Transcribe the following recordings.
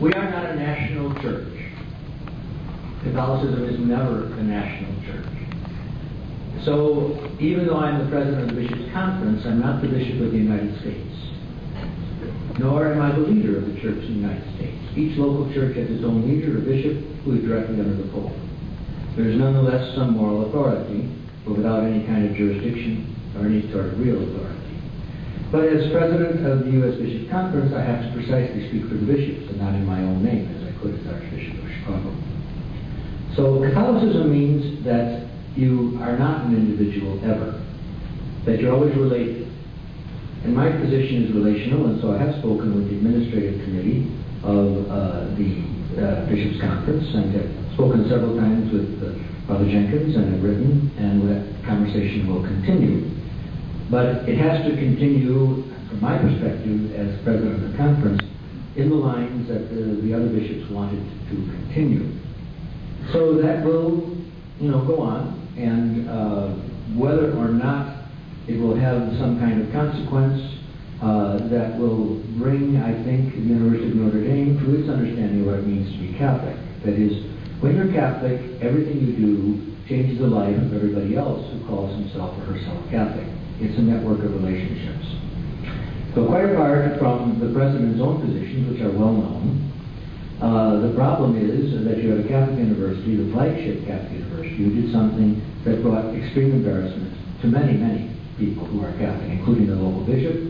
We are not a national church. Catholicism is never a national church. So, even though I'm the president of the Bishops' Conference, I'm not the Bishop of the United States. Nor am I the leader of the church in the United States. Each local church has its own leader, or bishop, who is directly under the Pope. There is nonetheless some moral authority, but without any kind of jurisdiction or any sort of real authority. But as president of the U.S. Bishops' Conference, I have to precisely speak for the bishops and not in my own name, as I could as Archbishop of Chicago. So Catholicism means that you are not an individual ever, that you're always related. And my position is relational, and so I have spoken with the administrative committee of the Bishops' Conference, and have spoken several times with Father Jenkins, and have written, and that conversation will continue. But it has to continue, from my perspective, as president of the conference, in the lines that the other bishops wanted to continue. So that will, go on, and whether or not it will have some kind of consequence that will bring, I think, the University of Notre Dame to its understanding of what it means to be Catholic. That is, when you're Catholic, everything you do changes the life of everybody else who calls himself or herself Catholic. It's a network of relationships. So quite apart from the president's own positions, which are well known, the problem is that you have a Catholic university, the flagship Catholic university, who did something that brought extreme embarrassment to many, many people who are Catholic, including the local bishop,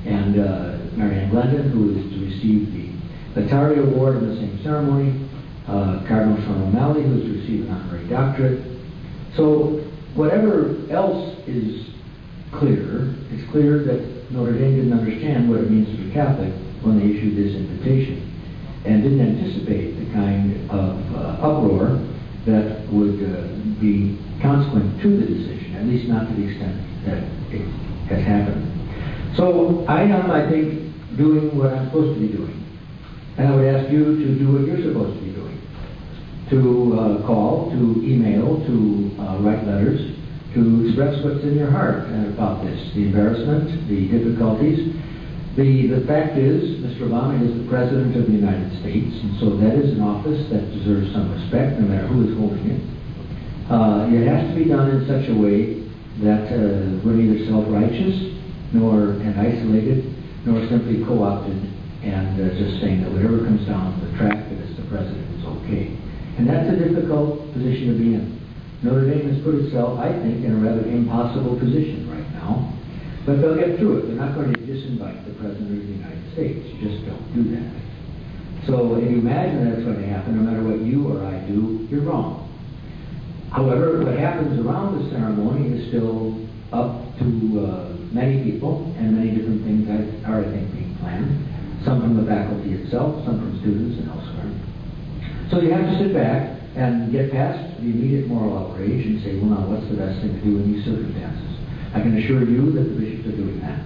and Marianne Glendon, who is to receive the Laetare Award in the same ceremony, Cardinal Sean O'Malley, who is to receive an honorary doctorate. So whatever else is clear, it's clear that Notre Dame didn't understand what it means to be Catholic when they issued this invitation, and didn't anticipate the kind of uproar that would be consequent to the decision, at least not to the extent that it has happened. So I am, I think, doing what I'm supposed to be doing. And I would ask you to do what you're supposed to be doing. To call, to email, to write letters, to express what's in your heart about this, the embarrassment, the difficulties. The fact is, Mr. Obama is the President of the United States, and so that is an office that deserves some respect, no matter who is holding it. It has to be done in such a way that we're neither self-righteous, nor isolated, nor simply co-opted and just saying that whatever comes down the track that is the President is okay. And that's a difficult position to be in. Notre Dame has put itself, I think, in a rather impossible position right now. But they'll get through it. They're not going to disinvite the President of the United States. You just don't do that. So if you imagine that's going to happen, no matter what you or I do, you're wrong. However, what happens around the ceremony is still up to many people, and many different things are, I think, being planned. Some from the faculty itself, some from students and elsewhere. So you have to sit back and get past the immediate moral outrage and say, well, now, what's the best thing to do in these circumstances? I can assure you that the bishops are doing that.